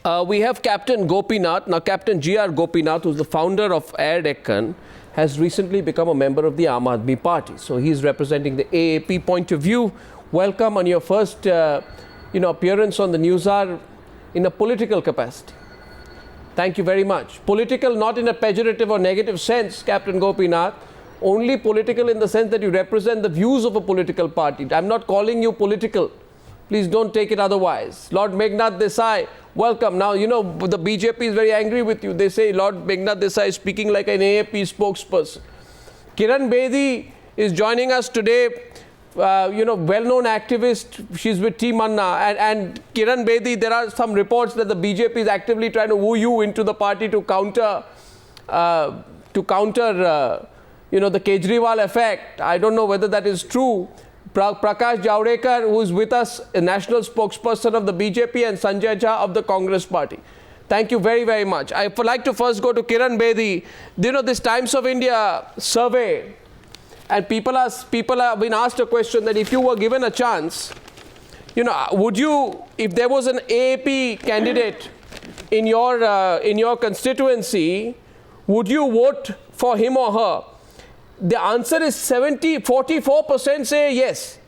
We have Captain Gopinath. Now, Captain G.R. Gopinath, who's the founder of Airdeccan, has recently become a member of the Aam Aadmi Party. So he's representing the AAP point of view. Welcome on your first, appearance on the Newshour in a political capacity. Thank you very much. Political, not in a pejorative or negative sense, Captain Gopinath. Only political in the sense that you represent the views of a political party. I'm not calling you political. Please don't take it otherwise. Lord Meghnad Desai, welcome. Now, the BJP is very angry with you. They say Lord Meghnad Desai is speaking like an AAP spokesperson. Kiran Bedi is joining us today. Well-known activist. She's with Team Anna. And Kiran Bedi, there are some reports that the BJP is actively trying to woo you into the party to counter the Kejriwal effect. I don't know whether that is true. Prakash Javdekar, who is with us, a national spokesperson of the BJP, and Sanjay of the Congress party. Thank you very, very much. I would like to first go to Kiran Bedi. This Times of India survey, and people have been asked a question that if you were given a chance, would you, if there was an AAP candidate in your constituency, would you vote for him or her? The answer is 44% say yes,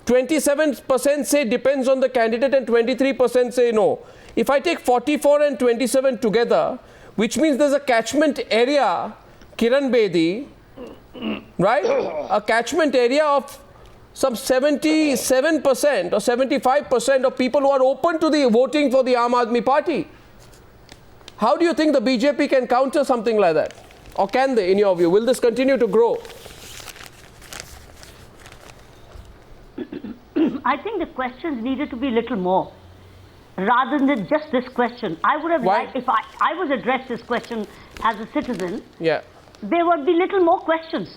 27% say depends on the candidate, and 23% say no. If I take 44 and 27 together, which means there's a catchment area, Kiran Bedi, right? A catchment area of some 77% or 75% of people who are open to the voting for the Aam Aadmi Party. How do you think the BJP can counter something like that? Or can they, in your view? Will this continue to grow? I think the questions needed to be a little more, rather than just this question. I would have liked, if I was addressed this question as a citizen, there would be little more questions.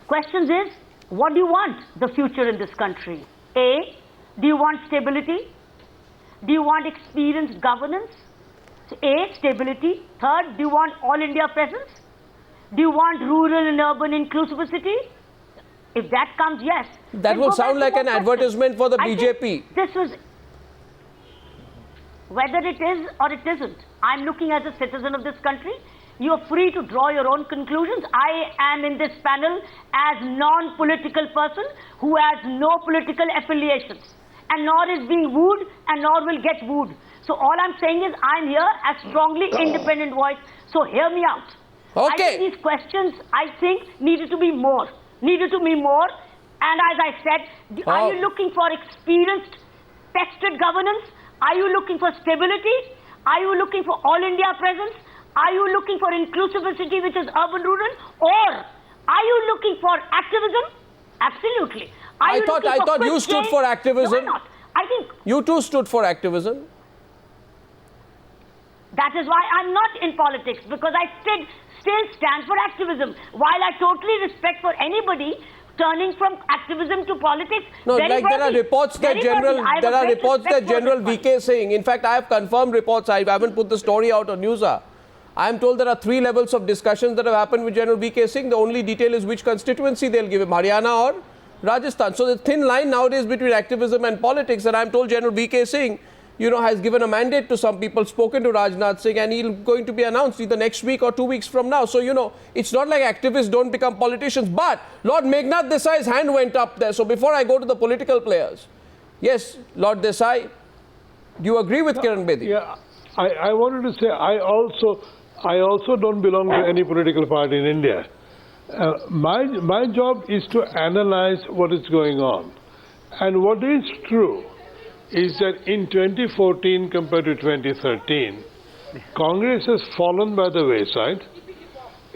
Questions is, what do you want the future in this country? A, do you want stability? Do you want experienced governance? So A, stability. Third, do you want all India presence? Do you want rural and urban inclusivity? If that comes, yes. That would sound like an advertisement for the BJP. This was, whether it is or it isn't, I'm looking as a citizen of this country. You are free to draw your own conclusions. I am in this panel as non-political person who has no political affiliations, and nor is being wooed and nor will get wooed. So all I'm saying is I'm here as strongly independent voice. So hear me out. Okay. I think these questions, needed to be more. And as I said, are you looking for experienced, tested governance? Are you looking for stability? Are you looking for all India presence? Are you looking for inclusivity, which is urban-rural? Or are you looking for activism? Absolutely. I thought you stood for activism. No, I think you too stood for activism. That is why I'm not in politics, because I still stand for activism. While I totally respect for anybody turning from activism to politics. No, there are reports that General VK Singh, in fact, I have confirmed reports. I haven't put the story out on Newshour. I am told there are 3 levels of discussions that have happened with General VK Singh. The only detail is which constituency they'll give him, Haryana or Rajasthan. So the thin line nowadays between activism and politics, and I'm told General VK Singh, has given a mandate to some people, spoken to Rajnath Singh, and he's going to be announced either next week or 2 weeks from now. So, it's not like activists don't become politicians. But Lord Meghnad Desai's hand went up there. So before I go to the political players, yes, Lord Desai, do you agree with Kiran Bedi? Yeah, I wanted to say I also don't belong to any political party in India. My job is to analyze what is going on. And what is true is that in 2014 compared to 2013, Congress has fallen by the wayside.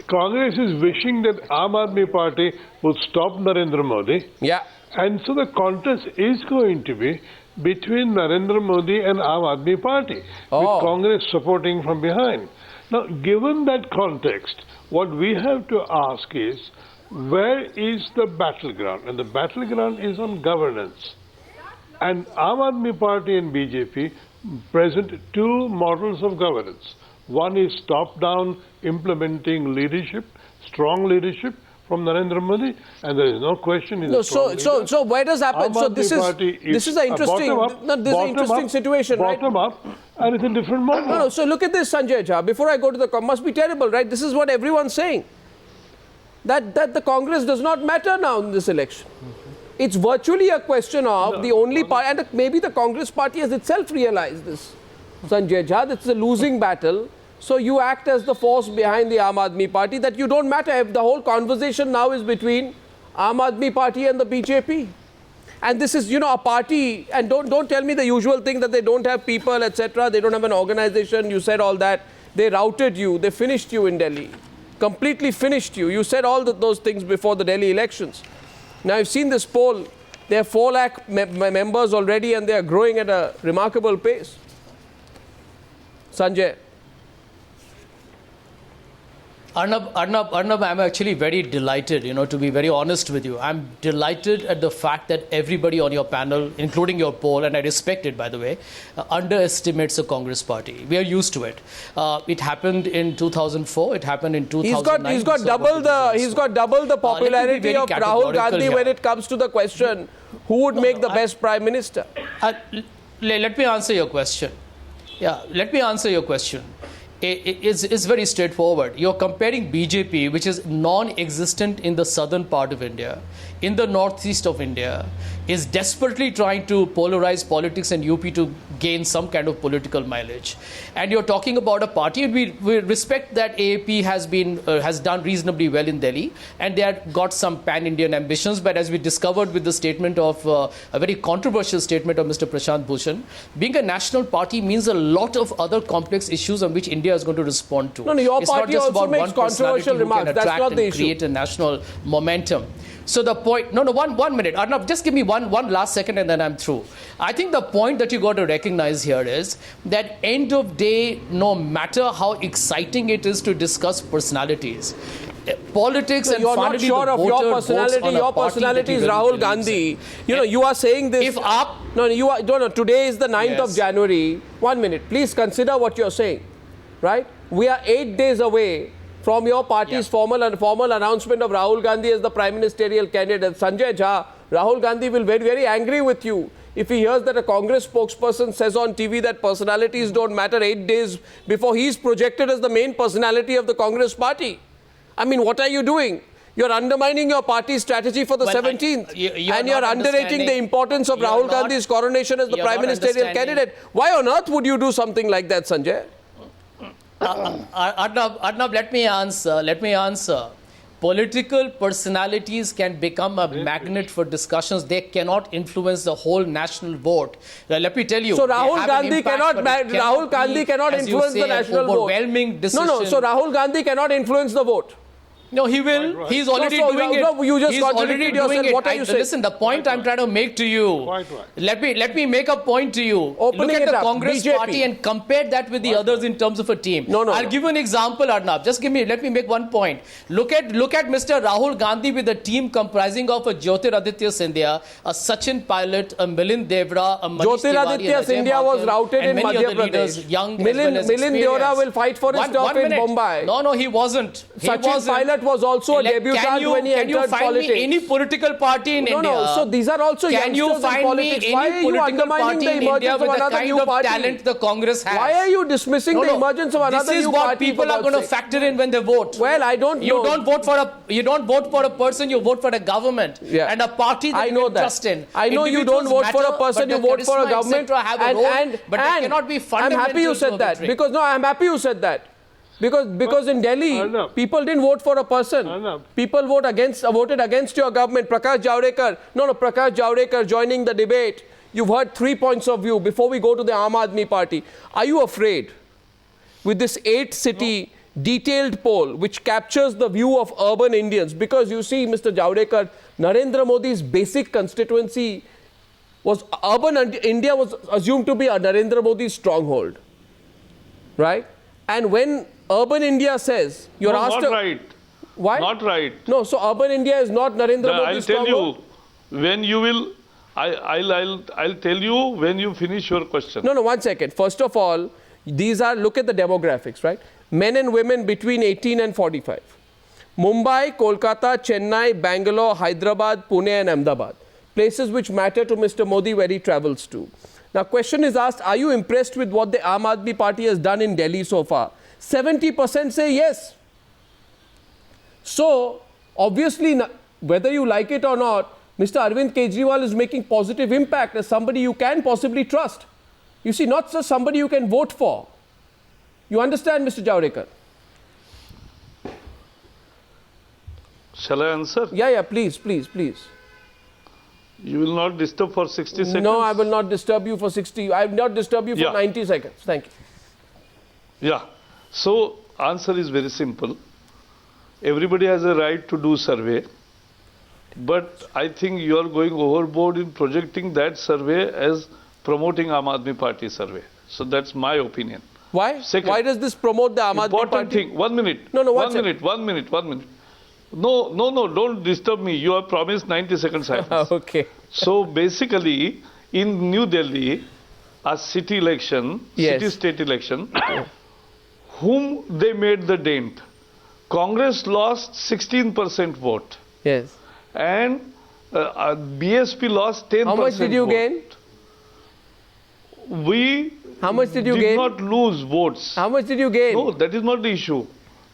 Congress is wishing that Aam Aadmi Party would stop Narendra Modi. Yeah. And so the contest is going to be between Narendra Modi and Aam Aadmi Party, with Congress supporting from behind. Now, given that context, what we have to ask is, where is the battleground? And the battleground is on governance. And Aam Aadmi Party and BJP present 2 models of governance. One is top-down implementing leadership, strong leadership from Narendra Modi, and there is no question. So where does happen? So this is an interesting situation, right? Bottom up, and it's a different model. No, so look at this, Sanjay Jha. Before I go to the must be terrible, right? This is what everyone's saying. That the Congress does not matter now in this election. It's virtually a question of the only party, and maybe the Congress party has itself realized this, Sanjay Jha, it's a losing battle. So you act as the force behind the Aam Aadmi party, that you don't matter. If the whole conversation now is between Aam Aadmi party and the BJP. And this is, a party, and don't tell me the usual thing that they don't have people, etc. They don't have an organization. You said all that. They routed you. They finished you in Delhi. Completely finished you. You said all those things before the Delhi elections. Now, you've seen this poll. There are 4 lakh members already, and they are growing at a remarkable pace. Sanjay. Arnab, I'm actually very delighted, to be very honest with you. I'm delighted at the fact that everybody on your panel, including your poll, and I respect it, by the way, underestimates the Congress party. We are used to it. It happened in 2004. It happened in 2009. He's got double the popularity of Rahul Gandhi when it comes to the question, who would make the best prime minister? Let me answer your question. Let me answer your question. It's very straightforward. You're comparing BJP, which is non-existent in the southern part of India, in the northeast of India, is desperately trying to polarize politics and UP to gain some kind of political mileage. And you're talking about a party, and we respect that AAP has done reasonably well in Delhi, and they have got some pan-Indian ambitions. But as we discovered with the statement of a very controversial statement of Mr. Prashant Bhushan, being a national party means a lot of other complex issues on which India is going to respond to. No, your it's party not just also about makes one personality controversial who can remarks. That's attract not the and issue. Create a national momentum. So the point, one minute. Arnab, just give me one last second and then I'm through. I think the point that you got to recognize here is that end of day, no matter how exciting it is to discuss personalities, politics and you're not sure of your personality. Your personality is Rahul Gandhi. You are saying this. Today is the 9th of January. 1 minute. Please consider what you're saying. Right? We are 8 days away from your party's formal announcement of Rahul Gandhi as the prime ministerial candidate. Sanjay Jha, Rahul Gandhi will be very angry with you if he hears that a Congress spokesperson says on TV that personalities don't matter 8 days before he's projected as the main personality of the Congress party. I mean, what are you doing? You're undermining your party's strategy for the 17th. And you're underrating the importance of Rahul Gandhi's coronation as the prime ministerial candidate. Why on earth would you do something like that, Sanjay? Arnab, let me answer. Political personalities can become a magnet for discussions. They cannot influence the whole national vote. Let me tell you. So Rahul Gandhi cannot influence the national vote. Overwhelming decision. No. So Rahul Gandhi cannot influence the vote. No, he will. Right. He's already doing it. No, you just contradicted yourself. What are you saying? Listen, the point I'm trying to make to you. Let me make a point to you. Look at the Congress party and compare that with the others in terms of a team. I'll give you an example, Arnab. Let me make one point. Look at Mr. Rahul Gandhi with a team comprising of a Jyotiraditya Scindia, a Sachin Pilot, a Milind Devra, a Manish Tiwari, Jyotiraditya Scindia was routed in Madhya Pradesh. Milind Devra will fight for his job in Mumbai. No, he wasn't. Sachin Pilot was also a debutant when he entered politics. Can you find me any political party in India? No. So these are also youngsters in politics. Why are you undermining the emergence of another new party? Talent the Congress has. Why are you dismissing the emergence of another new party? This is what people are going to factor in when they vote. Well, I don't know. You don't vote for a person. You vote for a government and a party that you trust in. I know you don't vote for a person. You vote for a government. But they cannot be fundamental. I'm happy you said that I'm happy you said that. Because in Delhi, people didn't vote for a person. People voted against your government. Prakash Javdekar joining the debate. You've heard 3 points of view before we go to the Aam Aadmi party. Are you afraid with this 8-city detailed poll which captures the view of urban Indians? Because you see, Mr. Javdekar, Narendra Modi's basic constituency was urban India was assumed to be a Narendra Modi stronghold. Right? And when urban India says you're asked not right. Why? Not right. No, so urban India is not Narendra Modi. I'll tell you when you will. I'll tell you when you finish your question. No, 1 second. First of all, look at the demographics, right? Men and women between 18 and 45. Mumbai, Kolkata, Chennai, Bangalore, Hyderabad, Pune and Ahmedabad. Places which matter to Mr. Modi where he travels to. Now, question is asked, are you impressed with what the Aam Aadmi Party has done in Delhi so far? 70% say yes. So, obviously, whether you like it or not, Mr. Arvind Kejriwal is making positive impact as somebody you can possibly trust. You see, not just somebody you can vote for. You understand, Mr. Javdekar? Shall I answer? Yeah, please. You will not disturb for 60 seconds? No, I will not disturb you for 60. I will not disturb you for 90 seconds. Thank you. Yeah. So, answer is very simple. Everybody has a right to do survey. But I think you are going overboard in projecting that survey as promoting Aam Aadmi Party survey. So, that's my opinion. Why? Second, why does this promote the Aam Aadmi important Party? thing. 1 minute. No, one minute. No, don't disturb me. You have promised 90 seconds silence. Okay. So basically, in New Delhi, a city election, city-state election, whom they made the dent? Congress lost 16% vote. Yes. And BSP lost 10% How much did you vote. gain? We How much did you did gain? not lose votes. How much did you gain? No, that is not the issue.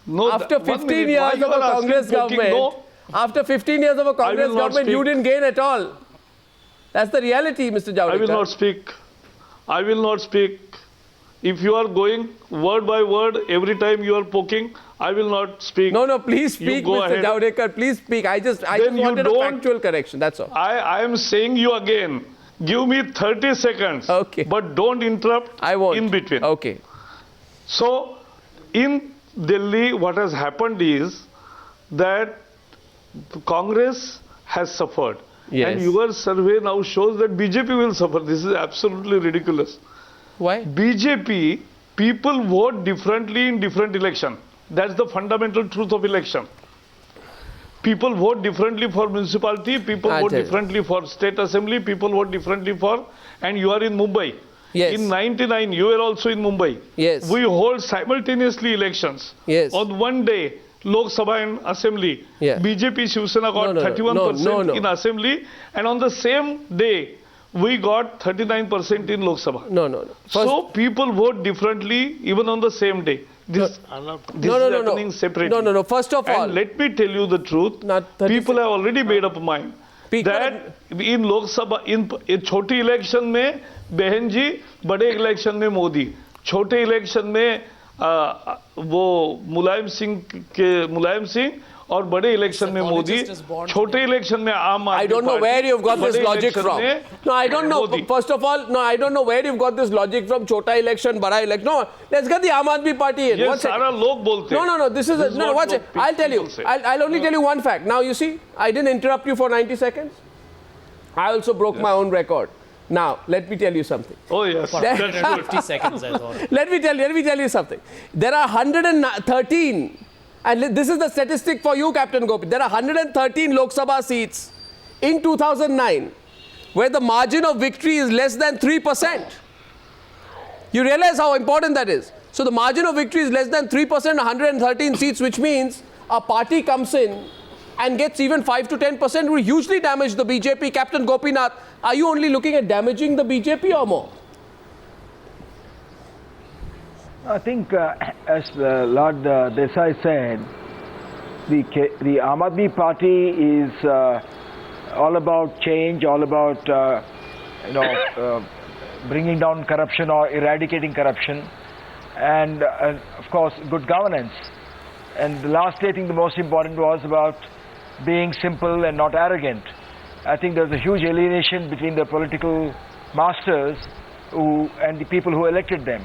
No, after 15 years of a Congress government, after 15 years of a Congress government, you didn't gain at all. That's the reality, Mr. Javdekar. I will not speak. If you are going word by word, every time you are poking, I will not speak. No, please speak, Mr. Javdekar. Please speak. I just wanted a factual correction. That's all. I am saying you again. Give me 30 seconds. Okay. But don't interrupt in between. Okay. So, in Delhi, what has happened is that Congress has suffered. Yes. And your survey now shows that BJP will suffer. This is absolutely ridiculous. Why? BJP, people vote differently in different election. That's the fundamental truth of election. People vote differently for municipality, people vote differently for state assembly, people vote differently for, and you are in Mumbai. Yes. In 99, you were also in Mumbai. Yes. We hold simultaneously elections. Yes. On one day, Lok Sabha and Assembly, Yeah. BJP Shiv Sena got 31% in Assembly, and on the same day, we got 39% in Lok Sabha. No. So people vote differently even on the same day. This is happening separately. No. First of all, and let me tell you the truth. People have already made up mind that in Lok Sabha, in छोटी election में बहन जी, बड़े election में मोदी, छोटे election में वो मुलायम सिंह और बड़े इलेक्शन में मोदी, छोटे इलेक्शन में आम आदमी party. I don't know where you've got this logic from. No, I don't know. First of all, no, I don't know where you've got this logic from. Chota election, bada election. No, let's get the Aam Aadmi Party in. ये सारा लोग बोलते हैं. No. This is no. Watch it. I'll tell you. I'll only tell you one fact. Now you see, I didn't interrupt you for 90 seconds. I also broke my own record. Now, let me tell you something. Oh, yes. 50 seconds, I thought. Let me tell you something. There are 113, and this is the statistic for you, Captain Gopinath. There are 113 Lok Sabha seats in 2009 where the margin of victory is less than 3%. You realize how important that is. So the margin of victory is less than 3%, 113 seats, which means a party comes in and gets even 5 to 10% will hugely damage the BJP. Captain Gopinath, are you only looking at damaging the BJP or more? I think, as Lord Desai said, the Aam Aadmi Party is all about change, all about bringing down corruption or eradicating corruption, and of course good governance. And the last day, I think the most important was about being simple and not arrogant. I think there's a huge alienation between the political masters and the people who elected them.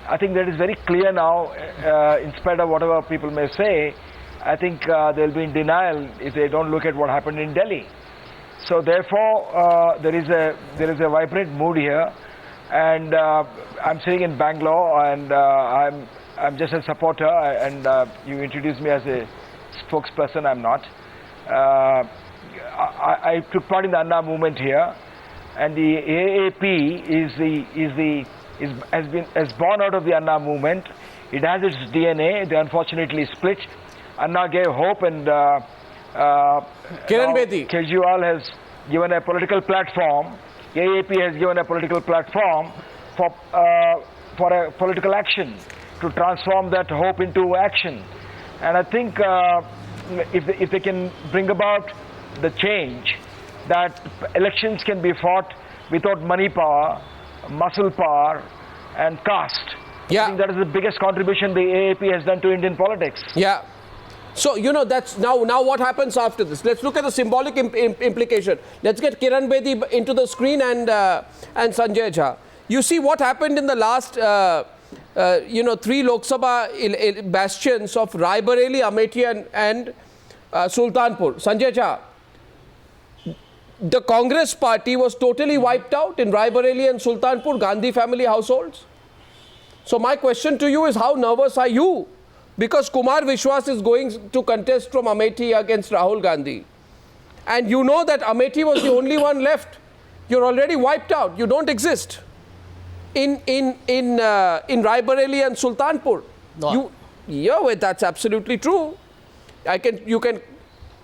I think that is very clear now, in spite of whatever people may say. I think they'll be in denial if they don't look at what happened in Delhi. So therefore, there is a vibrant mood here, and I'm sitting in Bangalore, and I'm just a supporter, and you introduced me as a spokesperson. I'm not. I took part in the Anna movement here, and the AAP has born out of the Anna movement. It has its DNA. They unfortunately split. Anna gave hope, and Kiran Bedi. Kejriwal has given a political platform AAP has given a political platform for a political action, to transform that hope into action. And I think if they can bring about the change that elections can be fought without money power, muscle power, and caste. Yeah. I think that is the biggest contribution the AAP has done to Indian politics. Yeah. So, that's now what happens after this. Let's look at the symbolic implication. Let's get Kiran Bedi into the screen and Sanjay Jha. You see what happened in the last, 3 Lok Sabha bastions of Raebareli, Amethi and Sultanpur. Sanjay Jha, the Congress party was totally wiped out in Raebareli and Sultanpur, Gandhi family households. So my question to you is, how nervous are you? Because Kumar Vishwas is going to contest from Amethi against Rahul Gandhi. And you know that Amethi was the only one left. You're already wiped out. You don't exist in Raebareli and Sultanpur. No. Yeah, that's absolutely true.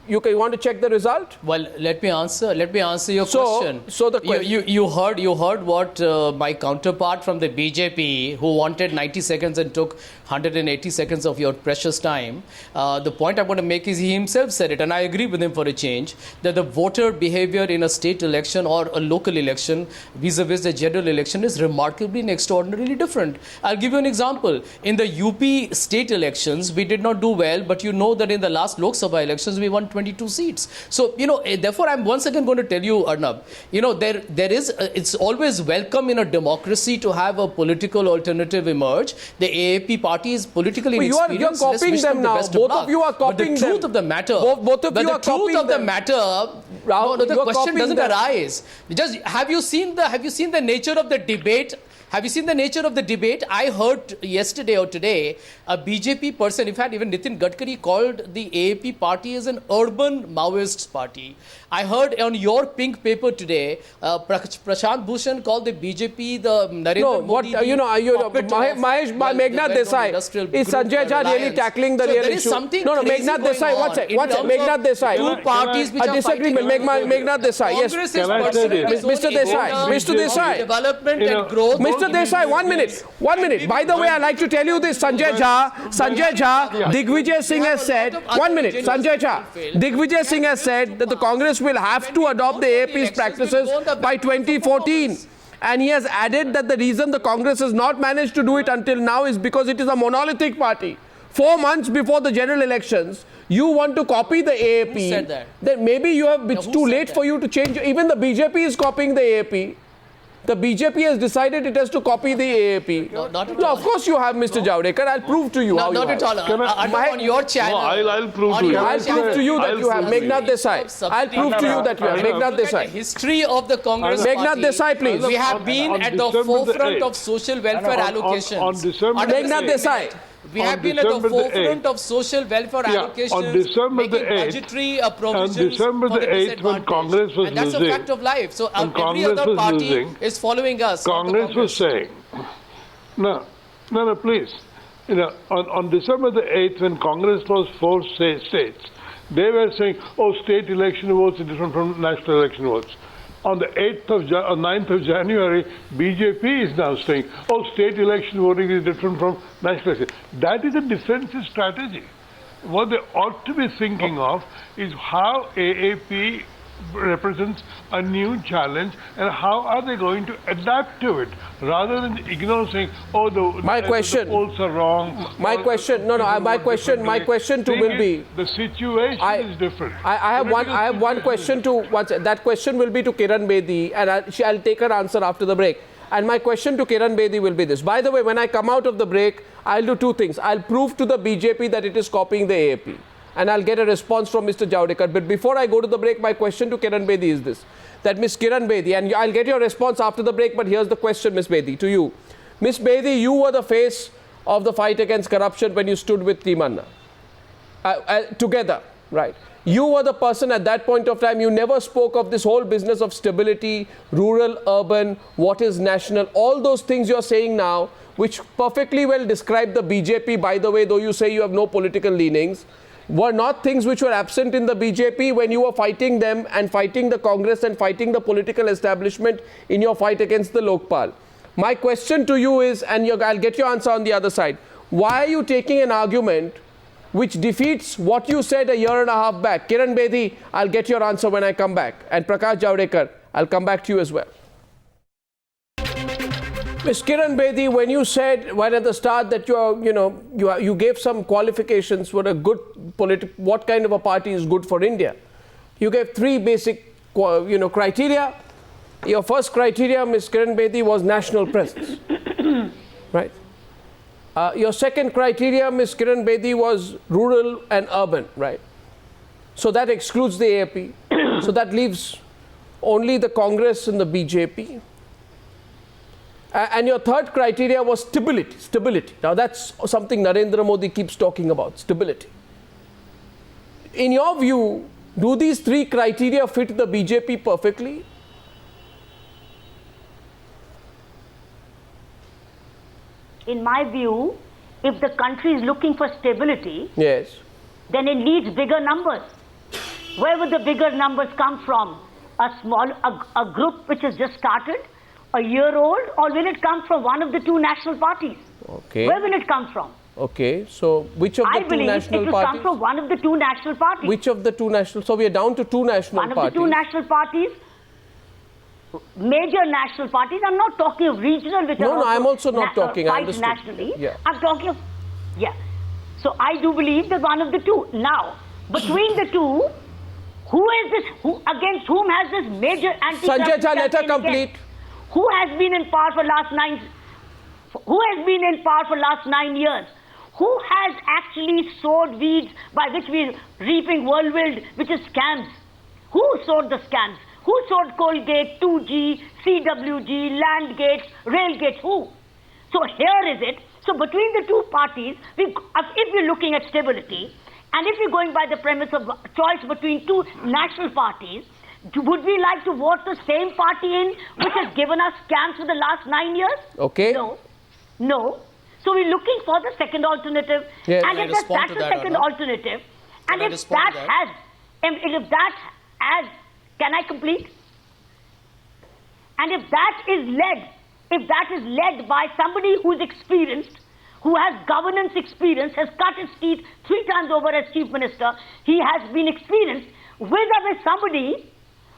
You want to check the result? Well, let me answer your question. So the question, you heard what my counterpart from the BJP, who wanted 90 seconds and took 180 seconds of your precious time. The point I'm going to make is he himself said it, and I agree with him for a change, that the voter behavior in a state election or a local election vis-a-vis the general election is remarkably and extraordinarily different. I'll give you an example. In the UP state elections, we did not do well, but you know that in the last Lok Sabha elections, we won 22 seats. So, therefore, I'm once again going to tell you, Arnab, it's always welcome in a democracy to have a political alternative emerge. The AAP party is politically inexperienced. You're copying them now. Both of you are copying them. But the truth of the matter, the question doesn't arise. Just have you seen the nature of the debate? Have you seen the nature of the debate? I heard yesterday or today a BJP person, in fact, even Nitin Gadkari called the AAP party as an urban Maoist party. I heard on your pink paper today, Prashant Bhushan called the BJP the Narendra Modi. Mahesh, Meghnad Desai, is Sanjay Jha really tackling the real issue? No, Meghnad Desai, one second, Meghnad Desai. Two parties which a disagreement, Meghnad Desai, yes. Mr. Desai. Development and growth. Mr. Desai, 1 minute. 1 minute. By the way, I'd like to tell you this. Sanjay Jha, Digvijay Singh has said, 1 minute, Sanjay Jha, Digvijay Singh has said that the Congress will have to adopt the AAP's practices by 2014. And he has added that the reason the Congress has not managed to do it until now is because it is a monolithic party. 4 months before the general elections, you want to copy the AAP. Who said that? Then maybe it's too late for you to change. Even the BJP is copying the AAP. The BJP has decided it has to copy the AAP. No, not at all. Of course you have, Mr. Javdekar. I'll prove to you how not you at all. On your channel. No, I'll prove to you. I'll prove to you that you have. Meghnad Desai. I'll prove to you that you have. Meghnad Desai. History of the Congress Meghnad party. Desai, please. We have been at the forefront of social welfare allocations. On December Meghnad Desai. We have been at the forefront of social welfare allocations, on December the 8th, budgetary provisions on December for the the 8th, when Congress was and that's losing, a fact of life. So every Congress other was party losing, is following us. Congress was saying, no, please. On December the 8th, when Congress lost 4 states, they were saying, state election votes are different from national election votes. On the 9th of January, BJP is now saying, state election voting is different from national election. That is a defensive strategy. What they ought to be thinking of is how AAP represents a new challenge and how are they going to adapt to it, rather than ignore saying, the polls are wrong. My question too will be, the situation is different. I have one question that question will be to Kiran Bedi, and I'll take her answer after the break. And my question to Kiran Bedi will be this. By the way, when I come out of the break, I'll do 2 things. I'll prove to the BJP that it is copying the AAP. And I'll get a response from Mr. Javdekar. But before I go to the break, my question to Kiran Bedi is this. That Ms. Kiran Bedi, and I'll get your response after the break, but here's the question, Ms. Bedi, to you. Ms. Bedi, you were the face of the fight against corruption when you stood with Team Anna. Together, right? You were the person at that point of time, you never spoke of this whole business of stability, rural, urban, what is national, all those things you're saying now, which perfectly well describe the BJP, by the way, though you say you have no political leanings. were not things which were absent in the BJP when you were fighting them and fighting the Congress and fighting the political establishment in your fight against the Lokpal. My question to you is, and I'll get your answer on the other side, why are you taking an argument which defeats what you said a year and a half back? Kiran Bedi, I'll get your answer when I come back. And Prakash Javdekar, I'll come back to you as well. Ms. Kiran Bedi, when you said right at the start that you gave some qualifications for a good what kind of a party is good for India, you gave three basic criteria. Your first criteria, Ms. Kiran Bedi, was national presence, right? Your second criteria, Ms. Kiran Bedi, was rural and urban, right? So that excludes the AAP. So that leaves only the Congress and the BJP. And your third criteria was stability. Stability. Now that's something Narendra Modi keeps talking about, stability. In your view, do these three criteria fit the BJP perfectly? In my view, if the country is looking for stability, yes, then it needs bigger numbers. Where would the bigger numbers come from? A group which has just started, a year old, or will it come from one of the two national parties? Okay. Where will it come from? Okay, so which of the two national parties? I believe it will come from one of the two national parties. Which of the two national? So we are down to two national parties. One of the two national parties, major national parties. I'm not talking of regional, which no, I'm also not talking. I understood. Nationally. Yeah. I'm talking of, yeah. So I do believe that one of the two. Now, between the two, who is this? Against whom has this major anti-corruption Sanjay, let her complete. Who has been in power for last 9? Who has been in power for last 9 years? Who has actually sowed weeds by which we are reaping whirlwind, which is scams? Who sowed the scams? Who sowed Colgate, 2G, CWG, land gates, rail gates? Who? So here is it. So between the two parties, if we're looking at stability, and if we're going by the premise of choice between two national parties, would we like to vote the same party in which has given us scams for the last 9 years? Okay. No. No. So we're looking for the second alternative. Yes. And if that's the second alternative, and if that has, can I complete? And if that is led by somebody who's experienced, who has governance experience, has cut his teeth 3 times over as chief minister, he has been experienced with somebody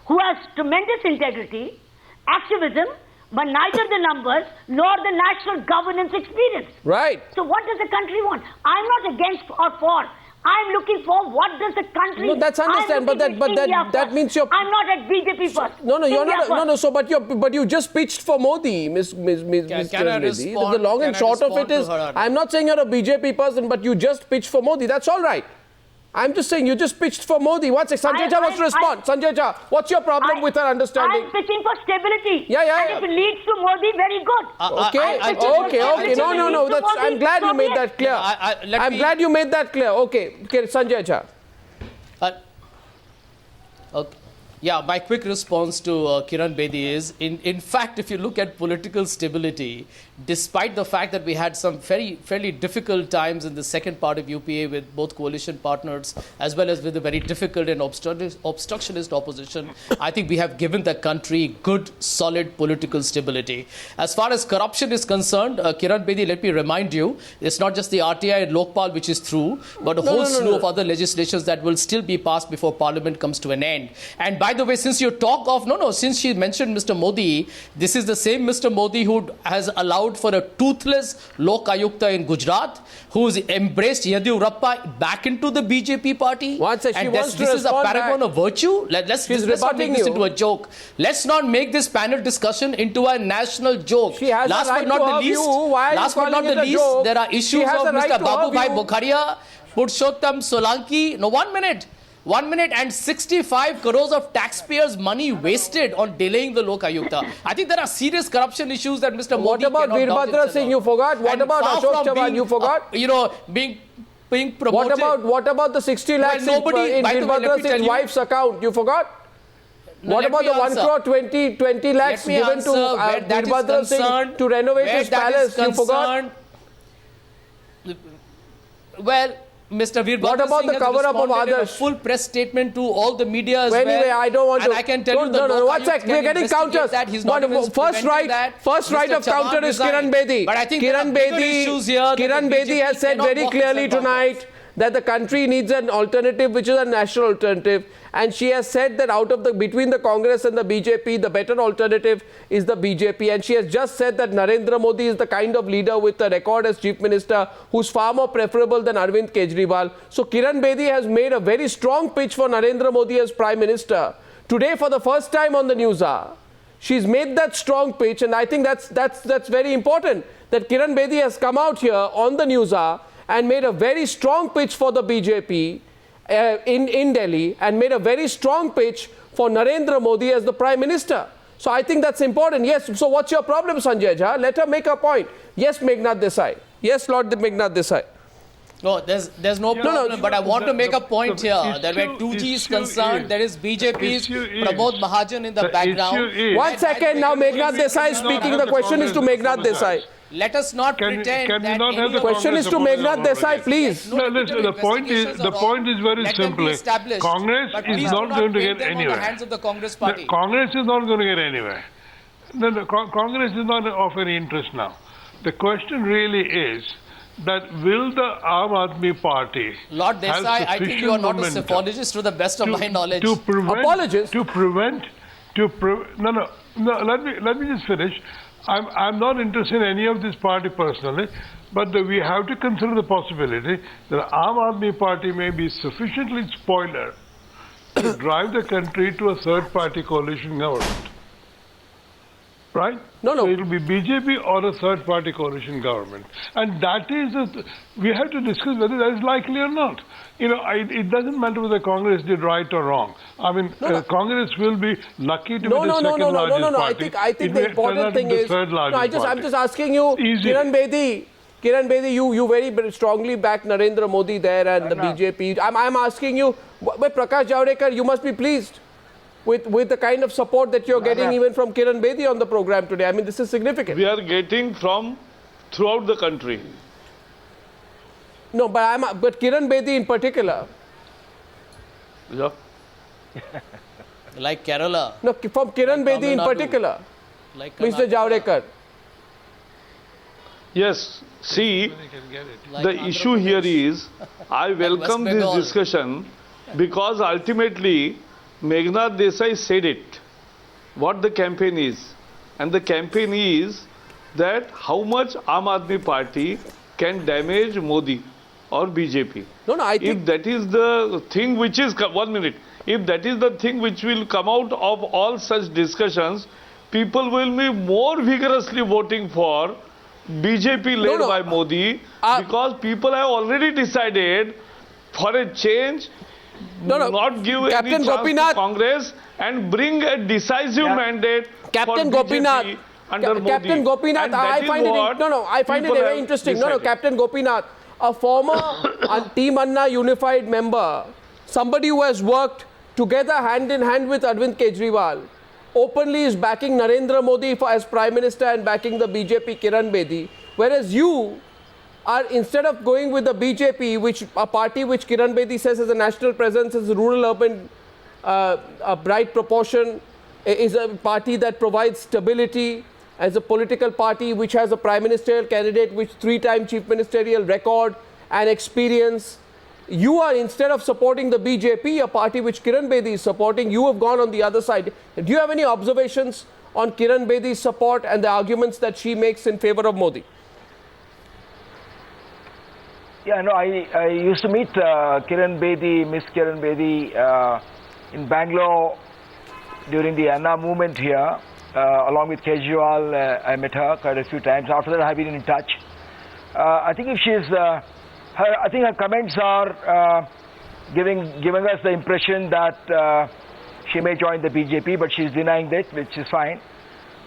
who has tremendous integrity, activism, but neither the numbers nor the national governance experience. Right. So what does the country want? I'm not against or for. I'm looking for what does the country. No, that's understand, but that means you're. I'm not at BJP first. No, you're not. No. So, but you just pitched for Modi, Miss Can I respond? The long and short of it is, I'm not saying you're a BJP person, but you just pitched for Modi. That's all right. I'm just saying you just pitched for Modi. What's it? Sanjay Jha wants to respond. Sanjay Jha, what's your problem with her understanding? I'm pitching for stability. Yeah. And if it leads to Modi, very good. Okay. No. I'm glad you made that clear. I'm glad you made that clear. Okay, Sanjay Jha. Okay. Yeah, my quick response to Kiran Bedi is, in fact, if you look at political stability, despite the fact that we had some fairly difficult times in the second part of UPA with both coalition partners, as well as with a very difficult and obstructionist opposition, I think we have given the country good, solid political stability. As far as corruption is concerned, Kiran Bedi, let me remind you, it's not just the RTI and Lokpal which is through, but a whole slew of other legislations that will still be passed before Parliament comes to an end. And by the way, since you talk of, since she mentioned Mr. Modi, this is the same Mr. Modi who has allowed for a toothless Lok Ayukta in Gujarat, who's embraced Yadurappa back into the BJP party. This is a paragon of virtue. Let's not make this into a joke. Let's not make this panel discussion into a national joke. Last but not the least, there are issues of Mr. Babubhai Bokharia, Purushottam Solanki. No, 1 minute. 1 minute and 65 crores of taxpayers' money wasted on delaying the Lok Ayukta. I think there are serious corruption issues that Mr. Modi. What about Veerbhadra Singh? You forgot. What about Ashok Chavan? You forgot. Being promoted. What about the 60 lakhs in Veerbhadra Singh's wife's account? You forgot. What about the 1 crore 20 lakhs given to Veerbhadra Singh to renovate his palace? You forgot. Well, Mr. Veer What about Singh the cover-up of responded in others? a full press statement to all the media as Anyway, well. I don't want and to. I can tell you No, that no, one sec. We're getting counters. That. He's not even first right Mr. of counter is Kiran Bedi. But I think Kiran Kiran Bedi has said very clearly tonight that the country needs an alternative, which is a national alternative, and she has said that between the Congress and the BJP, the better alternative is the BJP, and she has just said that Narendra Modi is the kind of leader with a record as chief minister who's far more preferable than Arvind Kejriwal. So Kiran Bedi has made a very strong pitch for Narendra Modi as prime minister today for the first time on the Newshour. She's made that strong pitch, and I think that's very important that Kiran Bedi has come out here on the Newshour and made a very strong pitch for the BJP in Delhi and made a very strong pitch for Narendra Modi as the Prime Minister. So I think that's important. Yes, so what's your problem, Sanjay Jha? Let her make a point. Yes, Meghnad Desai. Yes, Lord Meghnad Desai. No, there's no problem, but I want to make a point here that where 2G is concerned, there is BJP's Pramod Mahajan in the background. 1 second, now Meghnad Desai is speaking. The question is to Meghnad Desai. Let us not pretend can we that not have the question is to Meghnad Desai, please. No, listen, the point is very simple. Congress is not going to get anywhere. Congress is not going to get anywhere. No, Congress is not of any interest now. The question really is that will the Aam Aadmi Party Lord Desai, I think you are not a psephologist to the best of my knowledge. Apologist? No, let me just finish. I'm not interested in any of this party personally, but we have to consider the possibility that Aam Aadmi Party may be sufficiently spoiler to drive the country to a third-party coalition government. Right? No. So it will be BJP or a third-party coalition government. And that is, we have to discuss whether that is likely or not. You know, it doesn't matter whether Congress did right or wrong. I mean, Congress will be lucky to be the second largest party. I think the important thing is, I'm just asking you, Kiran Bedi, you very strongly back Narendra Modi there and the BJP. I'm asking you, but Prakash Javdekar, you must be pleased with the kind of support that you're getting even from Kiran Bedi on the program today. I mean, this is significant. We are getting from throughout the country. No, but Kiran Bedi in particular. Yeah. Like Kerala. No, from Kiran Bedi in particular. Like Mr. Javdekar. Yes, see, the issue here is, I welcome this discussion because ultimately Meghnad Desai said it, what the campaign is. And the campaign is that how much Aam Aadmi Party can damage Modi or BJP. No, I think... If that is the thing which is... 1 minute. If that is the thing which will come out of all such discussions, people will be more vigorously voting for BJP led by Modi because people have already decided for a change, not give Captain any chance Gopinath, to Congress and bring a decisive mandate Captain for Gopinath, BJP under Modi. Captain Gopinath, I find it very interesting. Captain Gopinath, a former Team Anna Unified member, somebody who has worked together hand in hand with Arvind Kejriwal, openly is backing Narendra Modi as Prime Minister and backing the BJP Kiran Bedi, whereas you are, instead of going with the BJP, a party which Kiran Bedi says has a national presence, is rural-urban, a bright proportion, is a party that provides stability, as a political party which has a prime ministerial candidate with 3-time chief ministerial record and experience. You are, instead of supporting the BJP, a party which Kiran Bedi is supporting, you have gone on the other side. Do you have any observations on Kiran Bedi's support and the arguments that she makes in favor of Modi? Yeah, no, I used to meet Miss Kiran Bedi in Bangalore during the Anna movement here. Along with Kejriwal, I met her quite a few times. After that, I've been in touch. I think if she's, I think her comments are giving us the impression that she may join the BJP, but she's denying that, which is fine.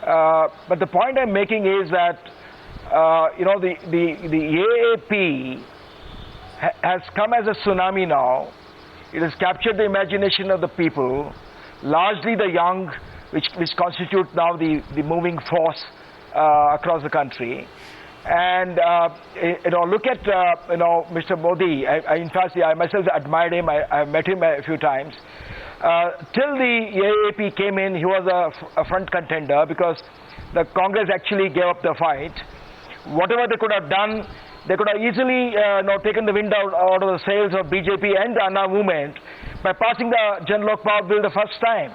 But the point I'm making is that you know, the AAP has come as a tsunami now. It has captured the imagination of the people, largely the young, which constitute now the moving force across the country. And look at Mr. Modi. In fact, I myself admired him. I met him a few times. Till the AAP came in, he was a front contender because the Congress actually gave up the fight. Whatever they could have done, they could have easily taken the wind out of the sails of BJP and the Arnab movement by passing the Jan Lok Power Bill the first time.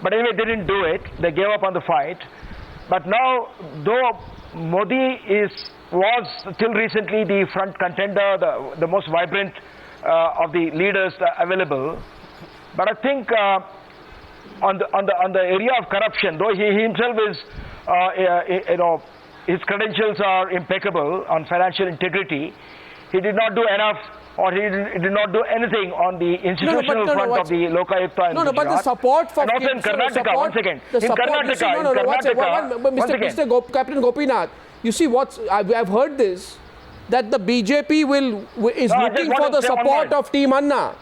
But anyway, they didn't do it. They gave up on the fight. But now, though Modi was till recently the front contender, the most vibrant of the leaders available, but I think on the area of corruption, though he himself is his credentials are impeccable on financial integrity, he did not do enough, or he did not do anything on the institutional front of the Lokayukta and but the support for... And also in Karnataka, once again. Captain Gopinath, you see I've heard this, that the BJP is looking for the support of Team Anna.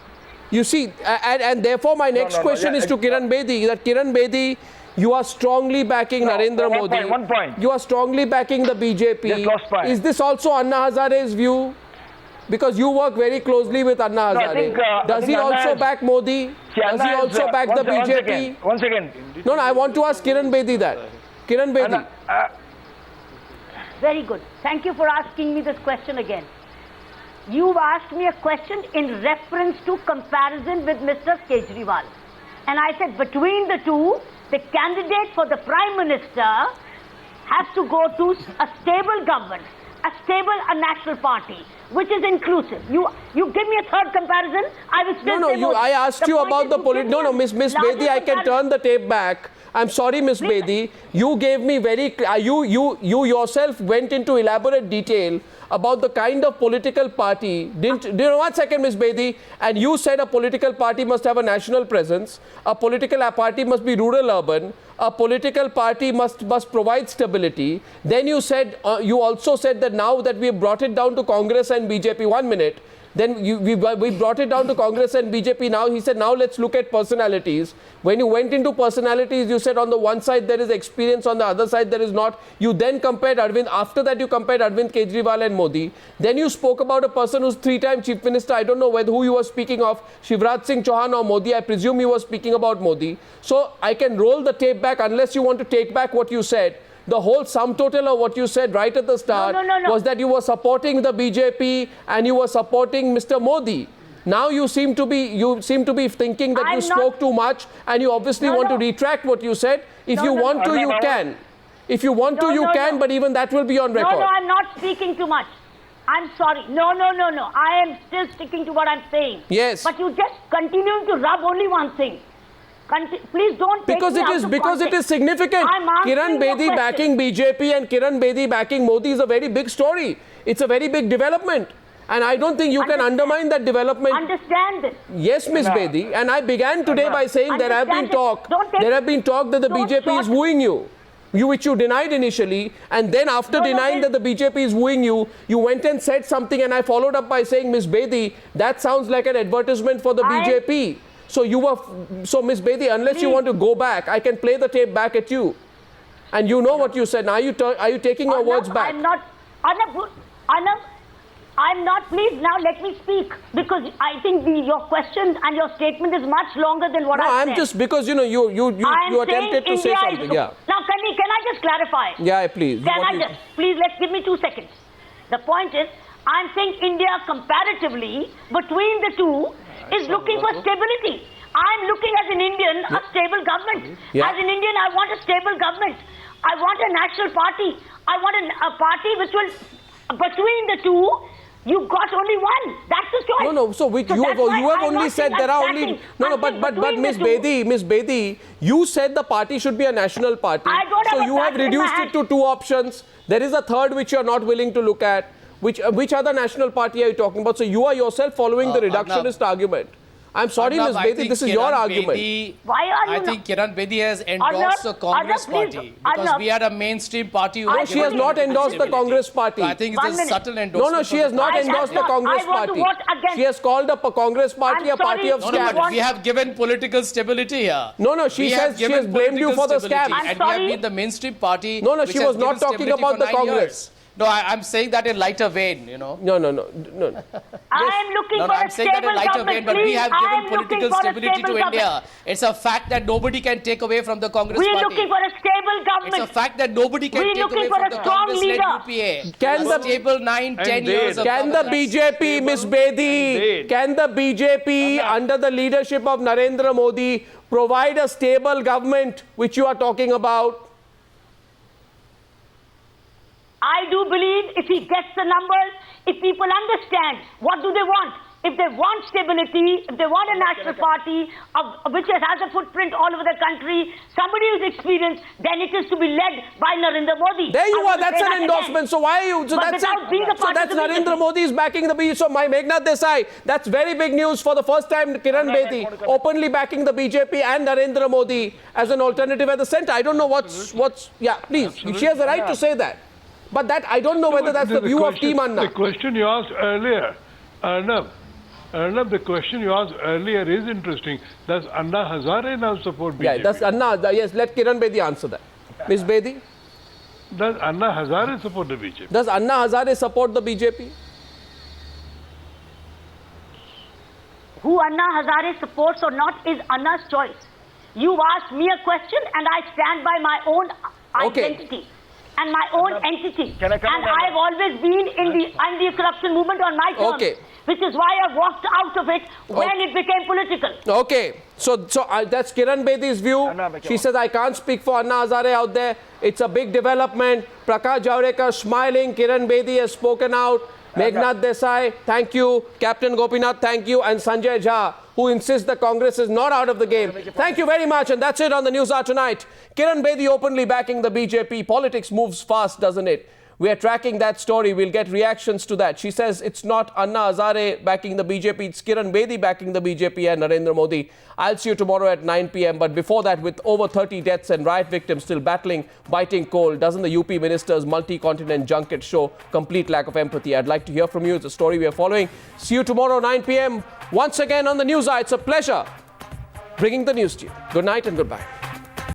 You see, and therefore my next question is to Kiran Bedi, that Kiran Bedi, you are strongly backing Narendra Modi. One point. You are strongly backing the BJP. Is this also Anna Hazare's view? Because you work very closely with Anna Hazare. Does he also back Modi? Does he also back the BJP? Once again. No, I want to ask Kiran Bedi that. Kiran Bedi. Very good. Thank you for asking me this question again. You've asked me a question in reference to comparison with Mr. Kejriwal. And I said between the two, the candidate for the Prime Minister has to go to a stable government, a national party, which is inclusive. You give me a third comparison, I will still say I asked you about the political... Miss Bedi, I can turn the tape back. I'm sorry, Miss Bedi. You gave me very... You yourself went into elaborate detail about the kind of political party. One second, Miss Bedi. And you said a political party must have a national presence. A political party must be rural-urban. A political party must provide stability. Then you said, you also said that now that we have brought it down to Congress and BJP, 1 minute. Then we brought it down to Congress and BJP. Now he said, now let's look at personalities. When you went into personalities, you said on the one side there is experience, on the other side there is not. You then compared Arvind. After that you compared Arvind Kejriwal and Modi. Then you spoke about a person who's 3-time chief minister. I don't know who you were speaking of, Shivraj Singh Chauhan or Modi. I presume you were speaking about Modi. So I can roll the tape back unless you want to take back what you said. The whole sum total of what you said right at the start was that you were supporting the BJP and you were supporting Mr. Modi. Now you seem to be thinking that you spoke too much, and you obviously want to retract what you said. If you want to, you can. If you want to, you can, but even that will be on record. No, I'm not speaking too much. I'm sorry. No. I am still sticking to what I'm saying. Yes. But you just continue to rub only one thing. Please don't take because me out of context. It is significant. Kiran Bedi backing BJP and Kiran Bedi backing Modi is a very big story. It's a very big development. And I don't think you can undermine that development. Understand this. Yes, Ms. Bedi. And I began today by saying there have been talk that the BJP is wooing you. Which you denied initially, and then after denying that the BJP is wooing you, you went and said something, and I followed up by saying, Ms. Bedi, that sounds like an advertisement for the BJP. So Ms. Bedi, unless you want to go back, I can play the tape back at you. And you know what you said. Now are you taking your words back? I'm not, Arnab, I'm not, please now let me speak, because I think your question and your statement is much longer than what I said. I'm just, because you attempted to say something. Yeah. Now can I just clarify? Yeah, please. Please give me 2 seconds. The point is, I'm saying India comparatively between the two is looking for stability. I'm looking as an Indian, a stable government. Yeah. As an Indian, I want a stable government. I want a national party. I want a party which will, between the two, you got only one. That's the choice. No. So you have only said there are only... But Ms. Bedi, you said the party should be a national party. I don't have so you have reduced it to 2 options. There is a third which you are not willing to look at. Which other national party are you talking about? So you are yourself following the reductionist argument. I'm sorry, Ms. Bedi, this is your argument. Why are you I think Kiran Bedi has endorsed the Congress party because we are a mainstream party. No, she has not endorsed the Congress party. So I think it's a subtle endorsement. No, she has not endorsed the Congress party. She has called up a Congress party a party of scams. But we have given political stability here. No, she says she has blamed you for the scam. And we have been the mainstream party. No, she was not talking about the Congress. No, I'm saying that in lighter vein, you know. No. I am looking for I'm a saying that in stable lighter government. vein, but we have I given am looking political for a stability stable to India. government. It's a fact that nobody can take away from the Congress We are party. looking for a stable government. It's a fact that nobody can We're take looking away for from a the strong Congress-led leader. UPA. Can the- stable 9-10 years of Can the governance. BJP, Miss Bedi, can the BJP under the leadership of Narendra Modi provide a stable government which you are talking about? I do believe if he gets the numbers, if people understand what do they want, if they want stability, if they want a national party which has a footprint all over the country, somebody who's experienced, then it is to be led by Narendra Modi. There you are. That's an endorsement. So why are you? So But that's without being a So part of that's the Narendra BJP. Modi is backing the BJP. So my Meghnad Desai, that's very big news for the first time. Kiran Bedi openly backing the BJP and Narendra Modi as an alternative at the centre. I don't know what's. Yeah, please. Absolutely. She has the right to say that. But that I don't know whether that's the view of Team Anna. The question you asked earlier, Arnab, the question you asked earlier is interesting. Does Anna Hazare now support BJP? Yeah, that's Anna. Yes, let Kiran Bedi answer that. Ms. Bedi? Does Anna Hazare support the BJP? Does Anna Hazare support the BJP? Who Anna Hazare supports or not is Anna's choice. You asked me a question and I stand by my own identity and my own entity. Can I come and in? I have always been in the anti-corruption movement on my terms. Okay. Which is why I walked out of it when it became political. Okay, so that's Kiran Bedi's view. She says, I can't speak for Anna Hazare out there. It's a big development. Prakash Javdekar smiling. Kiran Bedi has spoken out. Meghnad Desai, thank you. Captain Gopinath, thank you. And Sanjay Jha, who insists the Congress is not out of the game. Thank you very much. And that's it on the Newshour tonight. Kiran Bedi openly backing the BJP. Politics moves fast, doesn't it? We are tracking that story. We'll get reactions to that. She says it's not Anna Hazare backing the BJP. It's Kiran Bedi backing the BJP and Narendra Modi. I'll see you tomorrow at 9 p.m. But before that, with over 30 deaths and riot victims still battling, biting cold, doesn't the UP minister's multi-continent junket show complete lack of empathy? I'd like to hear from you. It's a story we are following. See you tomorrow 9 p.m. once again on the Newshour. It's a pleasure bringing the news to you. Good night and goodbye.